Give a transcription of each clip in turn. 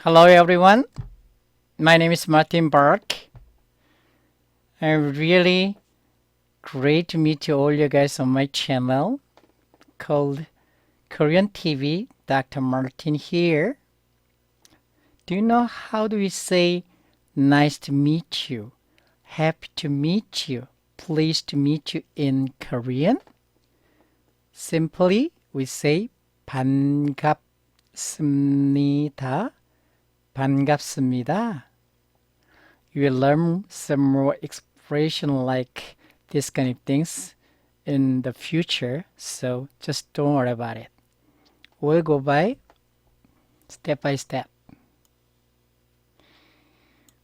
Hello everyone, my name is Martin Bhark. I'm really great to meet you all you guys on my channel called Korean TV. Dr. Martin here. Do you know how do we say nice to meet you, happy to meet you, pleased to meet you in Korean? Simply we say 반갑습니다. 반갑습니다. You will learn some more expression like this kind of things in the future, so just don't worry about it. We'll go by step.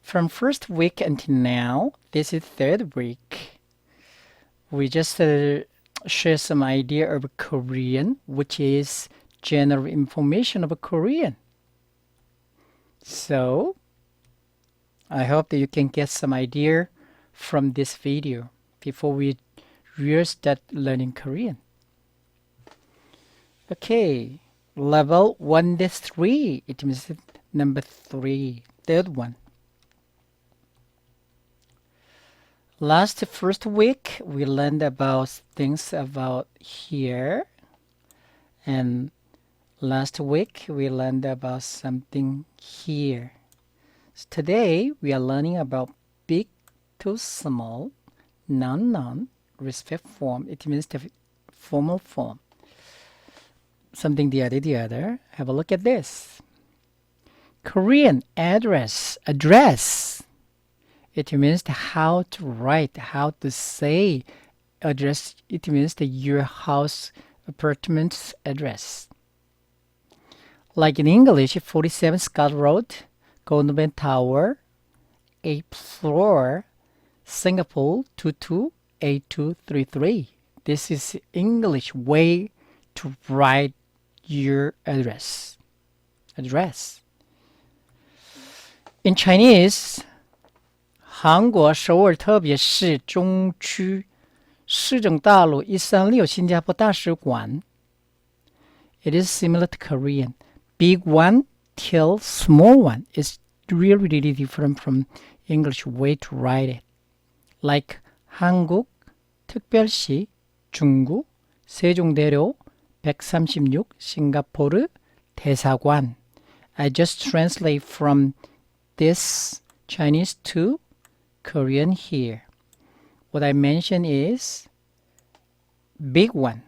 From first week until now, this is third week. We just share some idea of Korean, which is general information of Korean. So, I hope that you can get some idea from this video before we really start learning Korean. Okay, level 1 to 3. It means number 3, third one. First week, we learned about things about here. And last week, we learned about something here. So today, we are learning about big to small, noun, respect form. It means the formal form. Something the other. Have a look at this. Korean address. It means how to write, how to say address. It means your house, apartment's address. Like in English, 47 Scott Road, Goldman Tower, 8th floor, Singapore 228233. This is English way to write your address. In Chinese, 韩国首尔特别市中区市政大路136新加坡大使馆. It is similar to Korean. Big one till small one is really different from English way to write it. Like 한국 특별시 중구 세종대로 136 싱가포르 대사관. I just translate from this Chinese to Korean here. What I mentioned is big one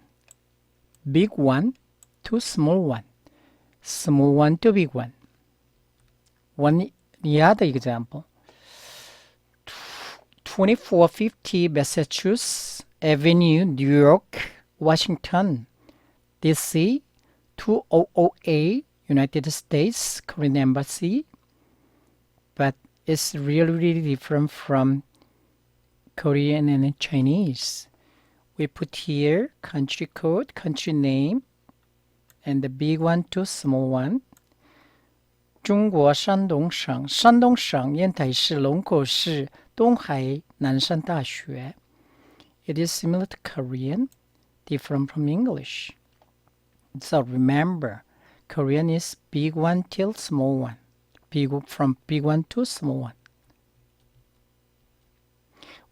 to small one, small one to big one. The other example, 2450 Massachusetts Avenue, New York, Washington, D.C. 2008, United States, Korean Embassy. But it's really different from Korean and Chinese. We put here country code, country name, and the big one to small one. 中国山东省山东省烟台市龙口市东海南山大学. It is similar to Korean, different from English. So remember, Korean is big one till small one. From big one to small one.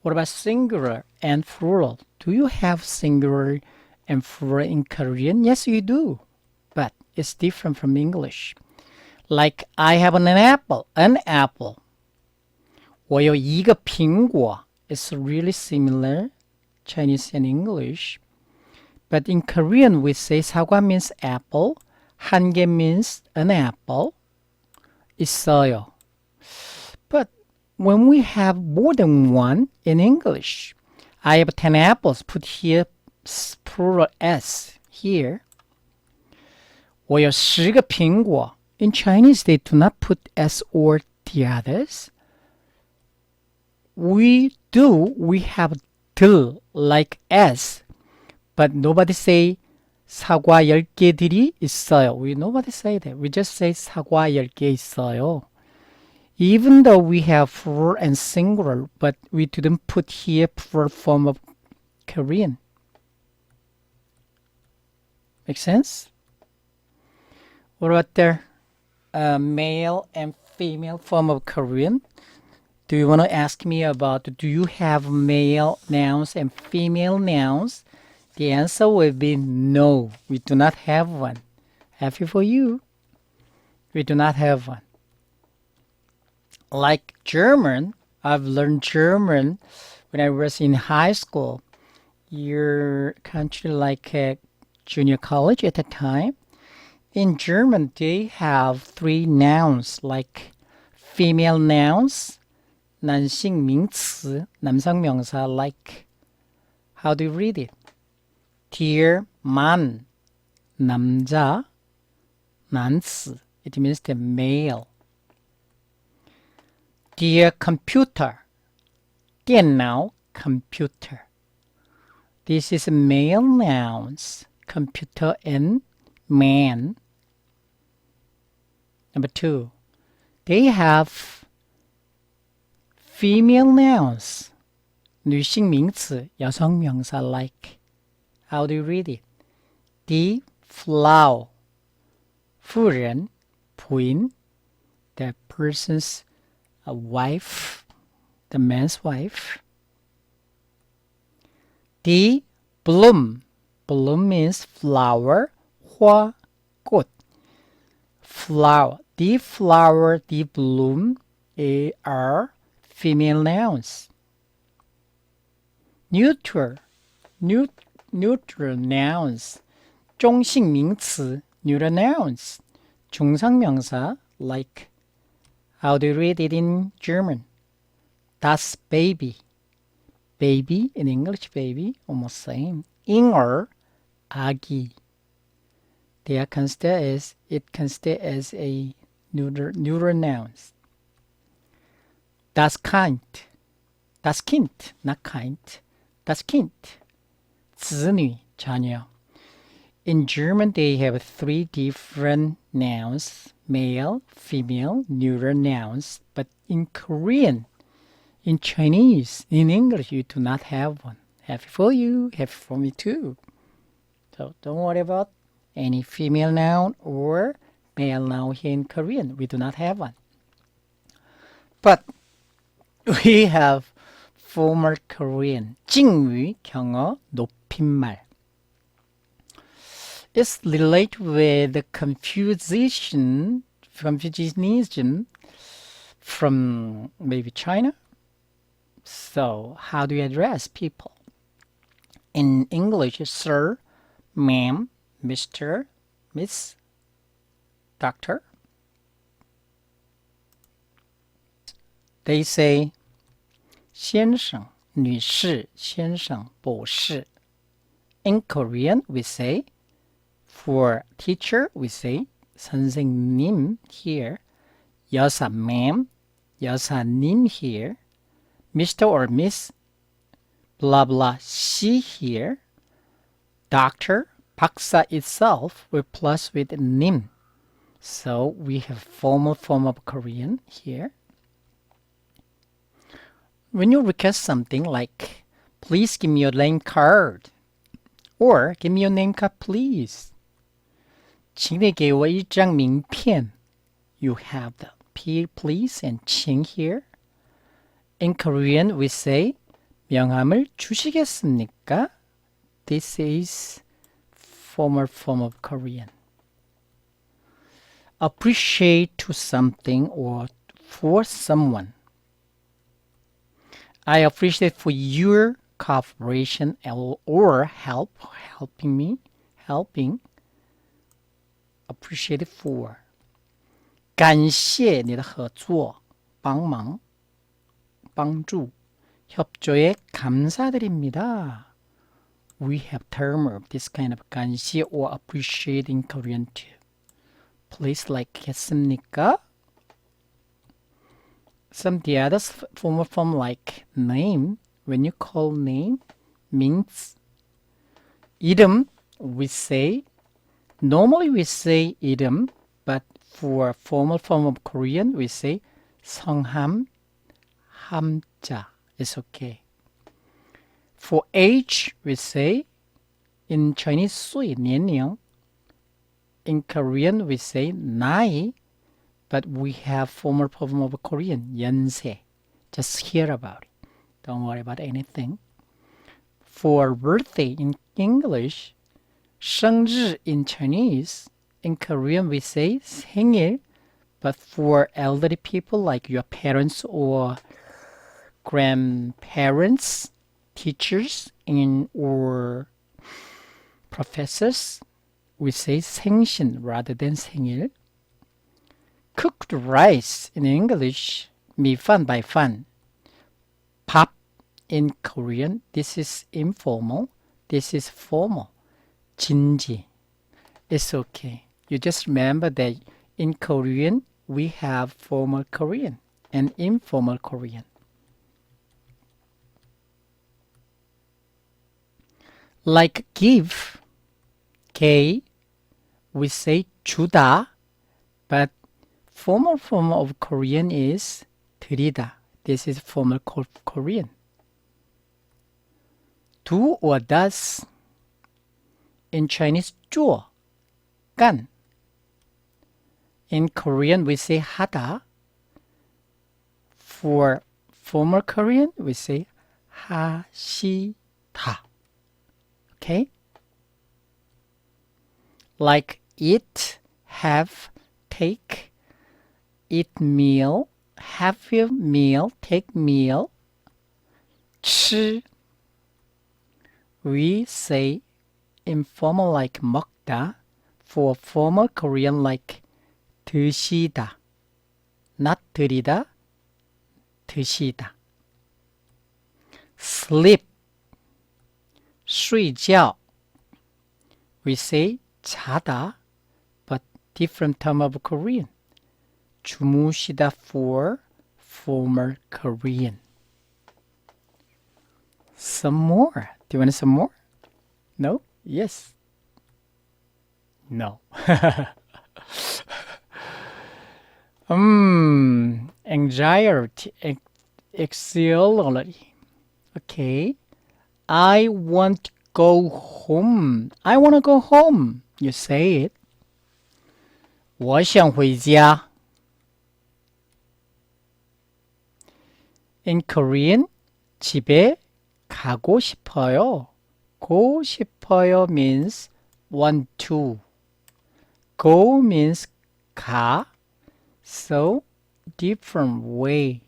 What about singular and plural? Do you have singular and plural in Korean? Yes, you do, but it's different from English. Like I have an apple. 我有一个苹果. It's really similar, Chinese and English. But in Korean, we say 사과 means apple, 한 개 means an apple. 있어요. But when we have more than one in English, I have 10 apples. Put here plural S here. 我有10个苹果. In Chinese, they do not put S or the others. We do. We have 드 like S. But nobody say 사과 10개들이 있어요. Nobody say that. We just say 사과 10개 있어요. Even though we have plural and singular, but we didn't put here plural form of Korean. Make sense? What about there? male and female form of Korean? Do you want to ask me about do you have male nouns and female nouns? The answer will be no. We do not have one. Happy for you. We do not have one. Like German, I've learned German when I was in high school. Your country like junior college at the time. In German, they have three nouns like female nouns, 男性名词, 남성 명사 like. How do you read it? Dear man, 남자, 난스. It means the male. Dear computer, 电脑 computer. This is male nouns, computer and man. Number 2, they have female nouns, 女性名词, 여성 명사 like. How do you read it? Die Frau, 夫人, 부인, the person's wife, the man's wife. Die Blume, bloom means flower, 花, 꽃. Flower, the flower, the bloom are female nouns. Neutral nouns, 中性名词, neuter nouns. 중성명사 like. How do you read it in German? Das Baby. Baby in English, baby, almost same. 잉어, 아기. They are considered as a neuter nouns. Das Kind, not kind. Das Kind, 子女, 자녀. In German, they have three different nouns, male, female, neuter nouns. But in Korean, in Chinese, in English, you do not have one. Happy for you, happy for me too. So don't worry about any female noun or male noun here in Korean. We do not have one. But we have formal Korean, 징위, 경어, 높임말. It's related with the Confucianism from maybe China. So how do you address people? In English, sir, ma'am, Mr., Miss, Doctor. They say 先生, 女士, 先生, 博士. In Korean, we say, for teacher, we say 선생님 here, 여사, ma'am, 여사님 here, Mr. or Miss, blah blah, she here, doctor, 박사 itself, we plus with 님. So we have formal form of Korean here. When you request something like, please give me your name card, or give me your name card please. 请你给我一张名片. You have the please and 请 here. In Korean, we say, 명함을 주시겠습니까? This is formal form of Korean. Appreciate to something or for someone. I appreciate for your cooperation or helping. Appreciate for. 感谢你的合作, 帮忙, 帮助. 협조에 감사드립니다. We have term of this kind of 감시 or appreciate in Korean too. Please like겠습니까? Some the other form like name. When you call name means 이름. We say normally we say 이름, but for formal form of Korean we say 성함, 함자. It's okay. For age, we say, in Chinese, 岁, 年龄. In Korean, we say, 나이, but we have formal form of Korean, 연세. Just hear about it. Don't worry about anything. For birthday in English, 生日 in Chinese. In Korean, we say 생일. But for elderly people like your parents or grandparents, teachers, or professors, we say 생신 rather than 생일. Cooked rice in English, 미판 by fan. 밥 in Korean, this is informal, this is formal. 진지, it's okay. You just remember that in Korean, we have formal Korean and informal Korean. Like give, K, we say 주다, but formal form of Korean is 드리다. This is formal Korean. Do or does. In Chinese, 줘, 깐. In Korean, we say 하다. For formal Korean, we say 하시다. Okay? Like eat, have, take, eat meal, have your meal, take meal. 吃, we say informal like 먹다. For formal Korean like 드시다. Not 드리다, 드시다. Sleep,睡觉. We say 자다, but different term of Korean. 주무시다 for formal Korean. Some more. Do you want some more? No? Yes. No. Anxiety, anxiety. Okay. I want to go home. I want to go home. You say it. 我想回家. In Korean, 집에 가고 싶어요. Go 싶어요 means want to. Go means 가. So, different way.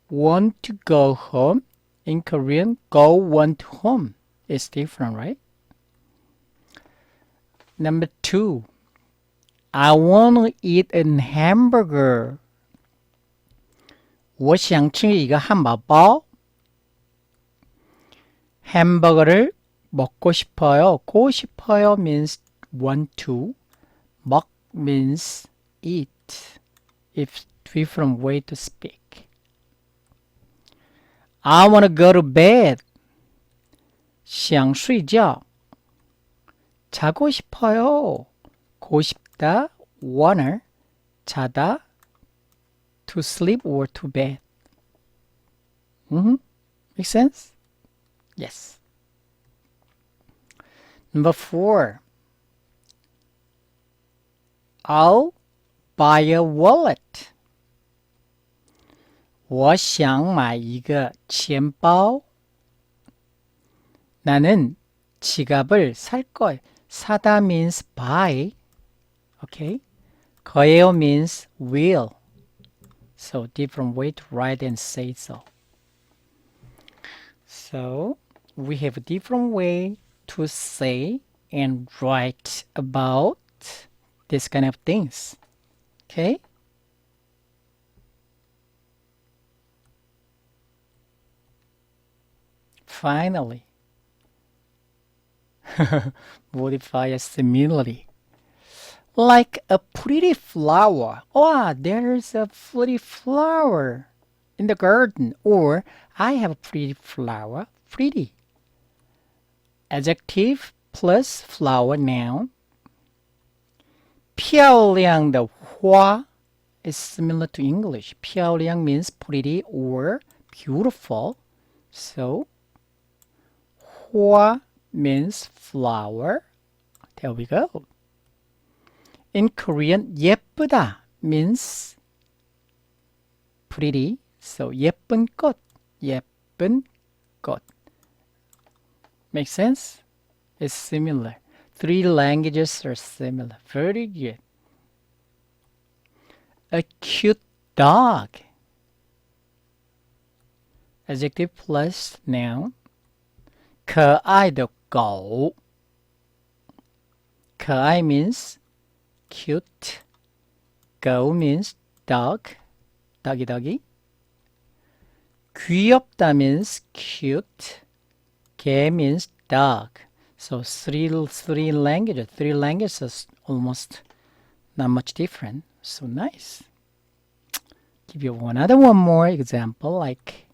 Want to go home. In Korean, go want home. It's different, right? Number 2. I want to eat a hamburger. 我想吃一个汉堡包. 햄버거를 먹고 싶어요. go 싶어요 means want to. 먹 means eat. It's different way to speak. I want to go to bed. 想睡觉. 자고 싶어요. 고 싶다, wanna. 자다, to sleep or to bed. Make sense? Yes. Number 4. I'll buy a wallet. 我想买一个钱包. 나는 지갑을 살 거예요. 사다 means buy. Okay. 거예요 means will. So different way to write and say so. So we have a different way to say and write about this kind of things. Okay? Finally, modify a simile. Like a pretty flower. Oh, there's a pretty flower in the garden. Or I have a pretty flower. Pretty. Adjective plus flower noun. 漂亮的花 is similar to English. 漂亮 means pretty or beautiful. So, 花 means flower. There we go. In Korean, 예쁘다 means pretty. So 예쁜 꽃, 예쁜 꽃. Make sense? It's similar. Three languages are similar. Very good. A cute dog. Adjective plus noun. 可爱的狗. 可爱 means cute. 狗 means dog. Doggy doggy. 귀엽다 means cute. 개 means dog. So three languages is almost not much different. So nice. Give you one more example, like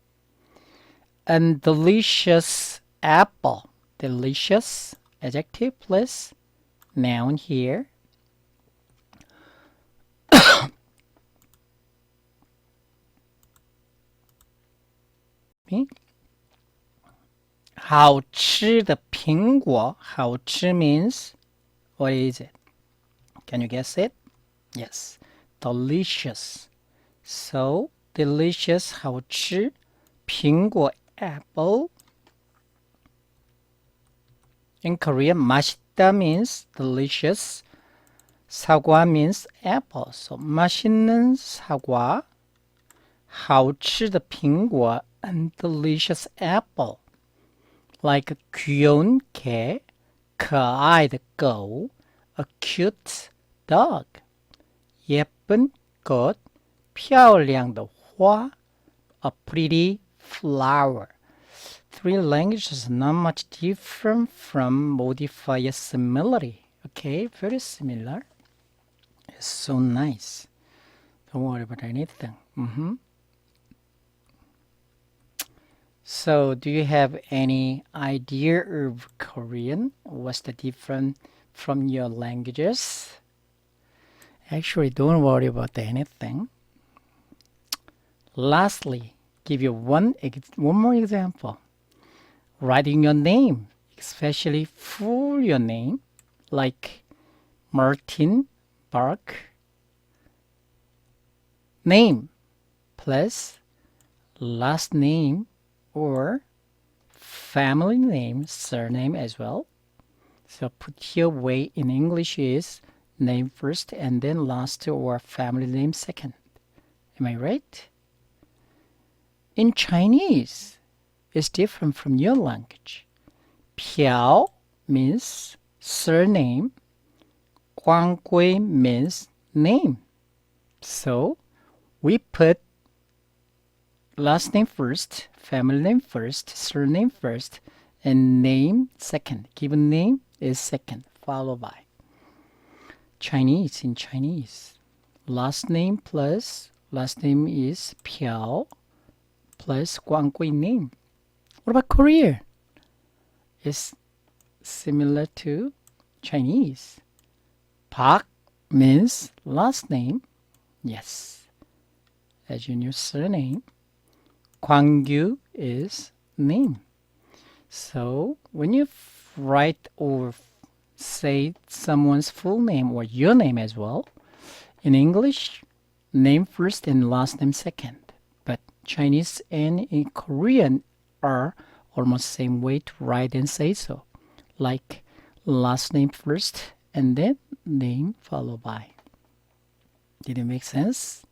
a delicious apple. Delicious, adjective plus noun here. Okay. 好吃的苹果. 好吃 means, what is it? Can you guess it? Yes, delicious. So, delicious, 好吃. 苹果 apple. In Korean, 맛있다 means delicious. 사과 means apple. So, 맛있는 사과, 好吃的苹果, and delicious apple. Like 귀여운 개, 可爱的狗, a cute dog. 예쁜 꽃, 漂亮的花, a pretty flower. Three languages not much different from modifier similarity. Okay, very similar. It's so nice. Don't worry about anything. So, do you have any idea of Korean? What's the difference from your languages? Actually, don't worry about anything. Lastly, give you one more example. Writing your name, especially full your name, like Martin Bhark. Name plus last name or family name, surname as well. So put here way in English is name first and then last or family name second. Am I right? In Chinese, it's different from your language. Piao means surname. Guanggui means name. So we put last name first, family name first, surname first, and name second. Given name is second, followed by Chinese. In Chinese, last name plus last name is Piao plus Guanggui name. What about Korea? It's similar to Chinese. Park means last name. Yes. As your new surname. Gwangju is name. So when you write or say someone's full name or your name as well, in English, name first and last name second. But Chinese and in Korean are almost same way to write and say so. Like last name first and then name followed by. Did it make sense?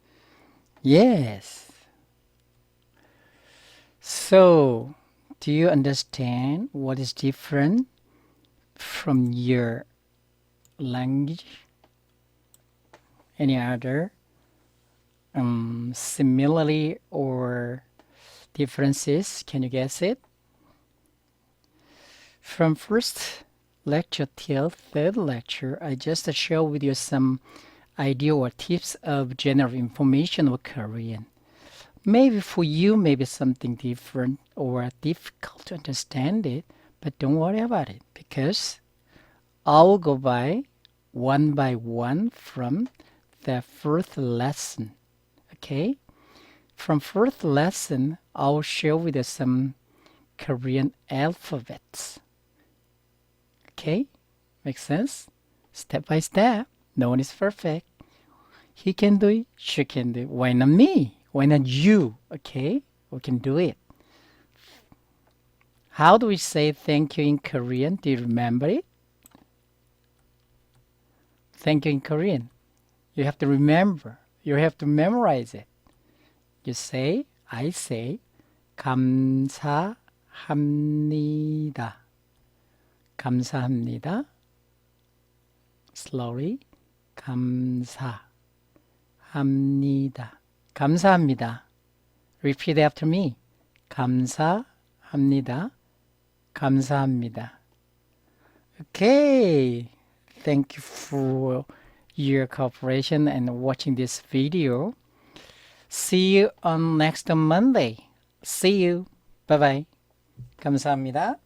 Yes. So, do you understand what is different from your language? Any other similarity or differences? Can you guess it? From first lecture till third lecture, I just share with you some idea or tips of general information of Korean. Maybe for you, maybe something different or difficult to understand it, but don't worry about it because I'll go by one from the first lesson. Okay? From first lesson, I'll share with you some Korean alphabets. Okay? Make sense? Step by step. No one is perfect. He can do it. She can do it. Why not me? Why not you? Okay? We can do it. How do we say thank you in Korean? Do you remember it? Thank you in Korean. You have to remember. You have to memorize it. You say, I say, 감사합니다. 감사합니다. Slowly. 감사합니다. 감사합니다. Repeat after me. 감사합니다. 감사합니다. Okay. Thank you for your cooperation and watching this video. See you on next Monday. See you. Bye bye. 감사합니다.